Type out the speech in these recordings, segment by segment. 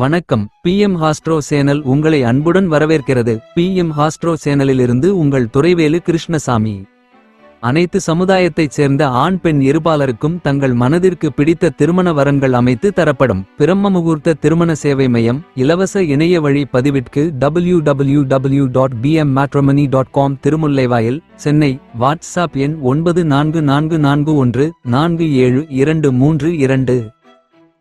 வணக்கம். PM ஹாஸ்ட்ரோ channel உங்களை அன்புடன் வரவேற்கிறது. PM ஹாஸ்ட்ரோ சேனலிலிருந்து உங்கள் துரைவேலு கிருஷ்ணசாமி. அனைத்து சமுதாயத்தைச் சேர்ந்த ஆண் பெண் இருபாலருக்கும் தங்கள் மனதிற்கு பிடித்த திருமண வரன்கள் அமைத்து தரப்படும் பிரம்ம முகூர்த்த திருமண சேவை மையம். இலவச இணைய வழி பதிவிற்கு www.bmmatrimony.com. திருமுல்லைவாயில், சென்னை. வாட்ஸ்அப் எண் 9444147232.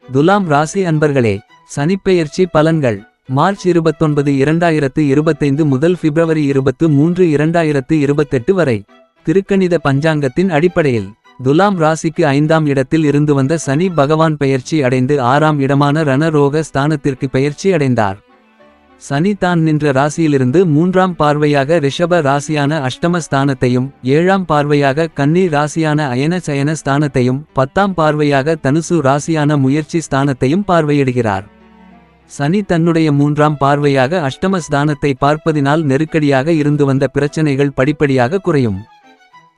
துலாம் ராசி அன்பர்களே, சனிப்பெயர்ச்சி பலன்கள். மார்ச் 29, 2025 முதல் பிப்ரவரி 23, 2028 வரை. திருக்கணித பஞ்சாங்கத்தின் அடிப்படையில் துலாம் ராசிக்கு 5ஆம் இடத்தில் இருந்து வந்த சனி பகவான் பெயர்ச்சி அடைந்து 6ஆம் இடமான ரணரோக ஸ்தானத்திற்கு பெயர்ச்சி அடைந்தார். சனி தான் நின்ற ராசியிலிருந்து 3ஆம் பார்வையாக ரிஷப ராசியான அஷ்டம ஸ்தானத்தையும், 7ஆம் பார்வையாக கன்னி ராசியான அயன சயன ஸ்தானத்தையும், 10ஆம் பார்வையாக தனுசு ராசியான முயற்சி ஸ்தானத்தையும் பார்வையிடுகிறார். சனி தன்னுடைய 3ஆம் பார்வையாக அஷ்டம ஸ்தானத்தை பார்ப்பதினால் நெருக்கடியாக இருந்து வந்த பிரச்சனைகள் படிப்படியாக குறையும்.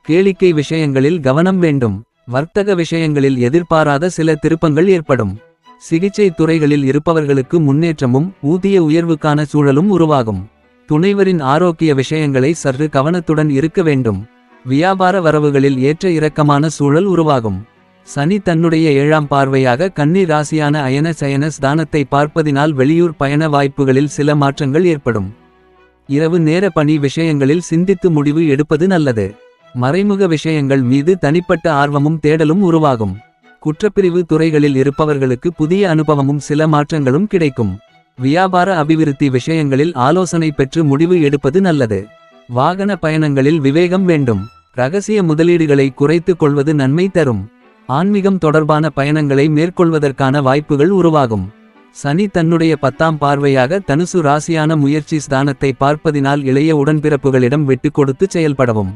கேளிக்கை விஷயங்களில் கவனம் வேண்டும். வர்த்தக விஷயங்களில் எதிர்பாராத சில திருப்பங்கள் ஏற்படும். சிகிச்சை துறைகளில் இருப்பவர்களுக்கு முன்னேற்றமும் ஊதிய உயர்வுக்கான சூழலும் உருவாகும். துணைவரின் ஆரோக்கிய விஷயங்களை சற்று கவனத்துடன் இருக்க வேண்டும். வியாபார வரவுகளில் ஏற்ற இறக்கமான சூழல் உருவாகும். சனி தன்னுடைய 7ஆம் பார்வையாக கன்னி ராசியான அயன சயன ஸ்தானத்தை பார்ப்பதினால் வெளியூர் பயண வாய்ப்புகளில் சில மாற்றங்கள் ஏற்படும். இரவு நேர பணி விஷயங்களில் சிந்தித்து முடிவு எடுப்பது நல்லது. மறைமுக விஷயங்கள் மீது தனிப்பட்ட ஆர்வமும் தேடலும் உருவாகும். குற்றப்பிரிவு துறைகளில் இருப்பவர்களுக்கு புதிய அனுபவமும் சில மாற்றங்களும் கிடைக்கும். வியாபார அபிவிருத்தி விஷயங்களில் ஆலோசனை பெற்று முடிவு எடுப்பது நல்லது. வாகன பயணங்களில் விவேகம் வேண்டும். இரகசிய முதலீடுகளை குறைத்துக் கொள்வது நன்மை தரும். ஆன்மீகம் தொடர்பான பயணங்களை மேற்கொள்வதற்கான வாய்ப்புகள் உருவாகும். சனி தன்னுடைய 10ஆம் பார்வையாக தனுசு ராசியான முயற்சி ஸ்தானத்தை பார்ப்பதினால் இளைய உடன்பிறப்புகளிடம் விட்டு கொடுத்து செயல்படவும்.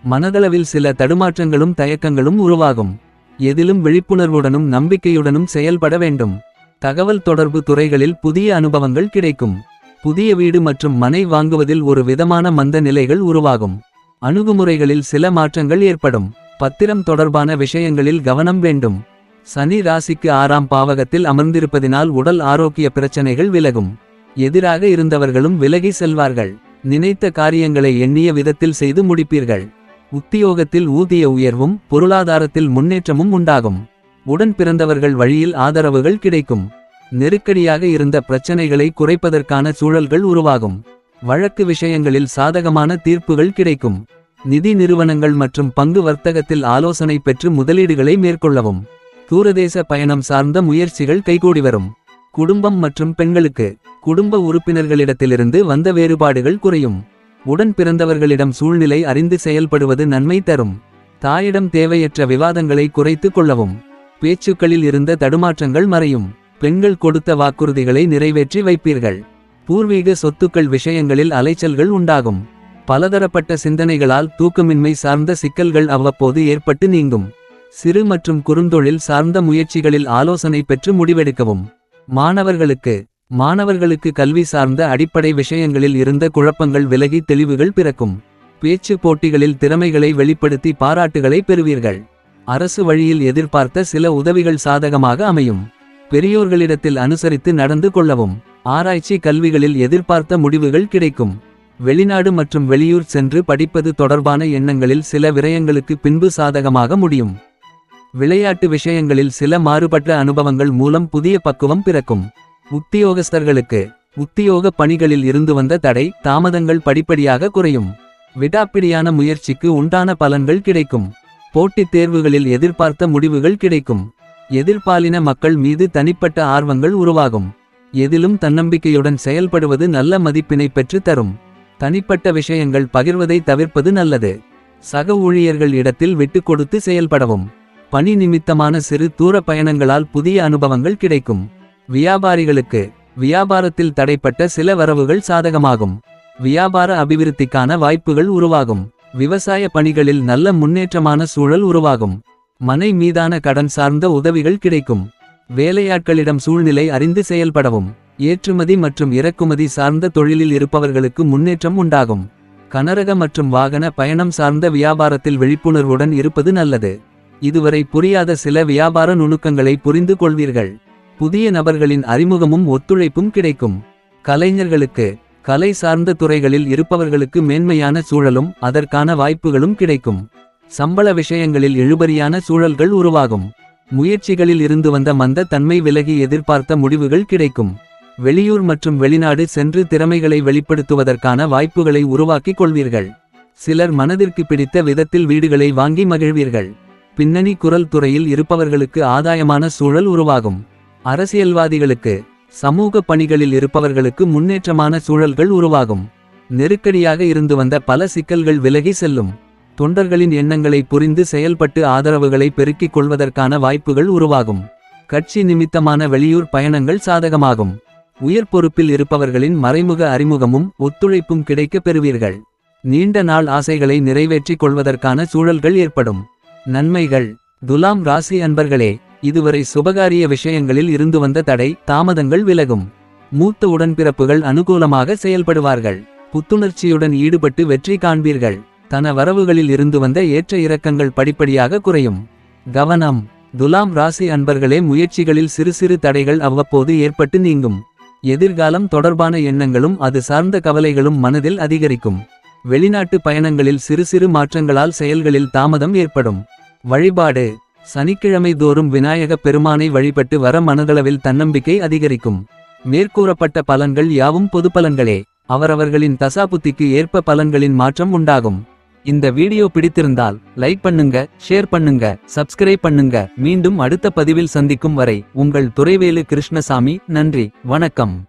மனதளவில் சில தடுமாற்றங்களும் தயக்கங்களும் உருவாகும். எதிலும் விழிப்புணர்வுடனும் நம்பிக்கையுடனும் செயல்பட வேண்டும். தகவல் தொடர்பு துறைகளில் புதிய அனுபவங்கள் கிடைக்கும். புதிய வீடு மற்றும் மனை வாங்குவதில் ஒரு விதமான மந்த நிலைகள் உருவாகும். அணுகுமுறைகளில் சில மாற்றங்கள் ஏற்படும். பத்திரம் தொடர்பான விஷயங்களில் கவனம் வேண்டும். சனி ராசிக்கு 6ஆம் பாவகத்தில் அமர்ந்திருப்பதினால் உடல் ஆரோக்கிய பிரச்சனைகள் விலகும். எதிராக இருந்தவர்களும் விலகி செல்வார்கள். நினைத்த காரியங்களை எண்ணிய விதத்தில் செய்து முடிப்பீர்கள். உத்தியோகத்தில் ஊதிய உயர்வும் பொருளாதாரத்தில் முன்னேற்றமும் உண்டாகும். உடன் பிறந்தவர்கள் வழியில் ஆதரவுகள் கிடைக்கும். நெருக்கடியாக இருந்த பிரச்சனைகளை குறைப்பதற்கான சூழல்கள் உருவாகும். வழக்கு விஷயங்களில் சாதகமான தீர்ப்புகள் கிடைக்கும். நிதி நிறுவனங்கள் மற்றும் பங்கு வர்த்தகத்தில் ஆலோசனை பெற்று முதலீடுகளை மேற்கொள்ளவும். தூரதேச பயணம் சார்ந்த முயற்சிகள் கைகூடி வரும். குடும்பம் மற்றும் பெண்களுக்கு குடும்ப உறுப்பினர்களிடத்திலிருந்து வந்த வேறுபாடுகள் குறையும். உடன் பிறந்தவர்களிடம் சூழ்நிலை அறிந்து செயல்படுவது நன்மை தரும். தாயிடம் தேவையற்ற விவாதங்களை குறைத்து கொள்ளவும். பேச்சுக்களில் இருந்த தடுமாற்றங்கள் மறையும். பெண்கள் கொடுத்த வாக்குறுதிகளை நிறைவேற்றி வைப்பீர்கள். பூர்வீக சொத்துக்கள் விஷயங்களில் அலைச்சல்கள் உண்டாகும். பலதரப்பட்ட சிந்தனைகளால் தூக்கமின்மை சார்ந்த சிக்கல்கள் அவ்வப்போது ஏற்பட்டு நீங்கும். சிறு மற்றும் குறுந்தொழில் சார்ந்த முயற்சிகளில் ஆலோசனை பெற்று முடிவெடுக்கவும். மாணவர்களுக்கு கல்வி சார்ந்த அடிப்படை விஷயங்களில் இருந்த குழப்பங்கள் விலகி தெளிவுகள் பிறக்கும். பேச்சு போட்டிகளில் திறமைகளை வெளிப்படுத்தி பாராட்டுகளை பெறுவீர்கள். அரசு வழியில் எதிர்பார்த்த சில உதவிகள் சாதகமாக அமையும். பெரியோர்களிடத்தில் அனுசரித்து நடந்து கொள்ளவும். ஆராய்ச்சி கல்விகளில் எதிர்பார்த்த முடிவுகள் கிடைக்கும். வெளிநாடு மற்றும் வெளியூர் சென்று படிப்பது தொடர்பான எண்ணங்களில் சில விரயங்களுக்கு பின்பு சாதகமாக முடியும். விளையாட்டு விஷயங்களில் சில மாறுபட்ட அனுபவங்கள் மூலம் புதிய பக்குவம் பிறக்கும். உத்தியோகஸ்தர்களுக்கு உத்தியோக பணிகளில் இருந்து வந்த தடை தாமதங்கள் படிப்படியாக குறையும். விடாப்பிடியான முயற்சிக்கு உண்டான பலன்கள் கிடைக்கும். போட்டித் தேர்வுகளில் எதிர்பார்த்த முடிவுகள் கிடைக்கும். எதிர்பாலின மக்கள் மீது தனிப்பட்ட ஆர்வங்கள் உருவாகும். எதிலும் தன்னம்பிக்கையுடன் செயல்படுவது நல்ல மதிப்பினை பெற்று தரும். தனிப்பட்ட விஷயங்கள் பகிர்வதை தவிர்ப்பது நல்லது. சக ஊழியர்கள் இடத்தில் விட்டு கொடுத்து செயல்படவும். பணி நிமித்தமான சிறு தூர பயணங்களால் புதிய அனுபவங்கள் கிடைக்கும். வியாபாரிகளுக்கு வியாபாரத்தில் தடைப்பட்ட சில வரவுகள் சாதகமாகும். வியாபார அபிவிருத்திக்கான வாய்ப்புகள் உருவாகும். விவசாய பணிகளில் நல்ல முன்னேற்றமான சூழல் உருவாகும். மனை மீதான கடன் சார்ந்த உதவிகள் கிடைக்கும். வேலையாட்களிடம் சூழ்நிலை அறிந்து செயல்படவும். ஏற்றுமதி மற்றும் இறக்குமதி சார்ந்த தொழிலில் இருப்பவர்களுக்கு முன்னேற்றம் உண்டாகும். கனரக மற்றும் வாகன பயணம் சார்ந்த வியாபாரத்தில் விழிப்புணர்வுடன் இருப்பது நல்லது. இதுவரை புரியாத சில வியாபார நுணுக்கங்களை புரிந்து கொள்வீர்கள். புதிய நபர்களின் அறிமுகமும் ஒத்துழைப்பும் கிடைக்கும். கலைஞர்களுக்கு கலை சார்ந்த துறைகளில் இருப்பவர்களுக்கு மேன்மையான சூழலும் அதற்கான வாய்ப்புகளும் கிடைக்கும். சம்பள விஷயங்களில் இழுபறியான சூழல்கள் உருவாகும். முயற்சிகளில் இருந்து வந்த மந்த தன்மை விலகி எதிர்பார்த்த முடிவுகள் கிடைக்கும். வெளியூர் மற்றும் வெளிநாடு சென்று திறமைகளை வெளிப்படுத்துவதற்கான வாய்ப்புகளை உருவாக்கிக் கொள்வீர்கள். சிலர் மனதிற்கு பிடித்த விதத்தில் வீடுகளை வாங்கி மகிழ்வீர்கள். பின்னணி குரல் துறையில் இருப்பவர்களுக்கு ஆதாயமான சூழல் உருவாகும். அரசியல்வாதிகளுக்கு சமூக பணிகளில் இருப்பவர்களுக்கு முன்னேற்றமான சூழல்கள் உருவாகும். நெருக்கடியாக இருந்து வந்த பல சிக்கல்கள் விலகி செல்லும். தொண்டர்களின் எண்ணங்களை புரிந்து செயல்பட்டு ஆதரவுகளை பெருக்கிக் கொள்வதற்கான வாய்ப்புகள் உருவாகும். கட்சி நிமித்தமான வெளியூர் பயணங்கள் சாதகமாகும். உயர் பொறுப்பில் இருப்பவர்களின் மறைமுக அறிமுகமும் ஒத்துழைப்பும் கிடைக்கப் பெறுவீர்கள். நீண்ட நாள் ஆசைகளை நிறைவேற்றிக் கொள்வதற்கான சூழல்கள் ஏற்படும். நன்மைகள். துலாம் ராசி அன்பர்களே, இதுவரை சுபகாரிய விஷயங்களில் இருந்து வந்த தடை தாமதங்கள் விலகும். மூத்த உடன்பிறப்புகள் அனுகூலமாக செயல்படுவார்கள். புத்துணர்ச்சியுடன் ஈடுபட்டு வெற்றி காண்பீர்கள். தன வரவுகளில் இருந்து வந்த ஏற்ற இறக்கங்கள் படிப்படியாக குறையும். கவனம். துலாம் ராசி அன்பர்களே, முயற்சிகளில் சிறு சிறு தடைகள் அவ்வப்போது ஏற்பட்டு நீங்கும். எதிர்காலம் தொடர்பான எண்ணங்களும் அது சார்ந்த கவலைகளும் மனதில் அதிகரிக்கும். வெளிநாட்டு பயணங்களில் சிறு சிறு மாற்றங்களால் செயல்களில் தாமதம் ஏற்படும். வழிபாடு. சனிக்கிழமை தோறும் விநாயக பெருமானை வழிபட்டு வர மனதளவில் தன்னம்பிக்கை அதிகரிக்கும். மேற்கூறப்பட்ட பலன்கள் யாவும் பொது பலன்களே. அவரவர்களின் தசாபுத்திக்கு ஏற்ப பலன்களின் மாற்றம் உண்டாகும். இந்த வீடியோ பிடித்திருந்தால் லைக் பண்ணுங்க, ஷேர் பண்ணுங்க, சப்ஸ்கிரைப் பண்ணுங்க. மீண்டும் அடுத்த பதிவில் சந்திக்கும் வரை உங்கள் துரைவேலு கிருஷ்ணசாமி. நன்றி, வணக்கம்.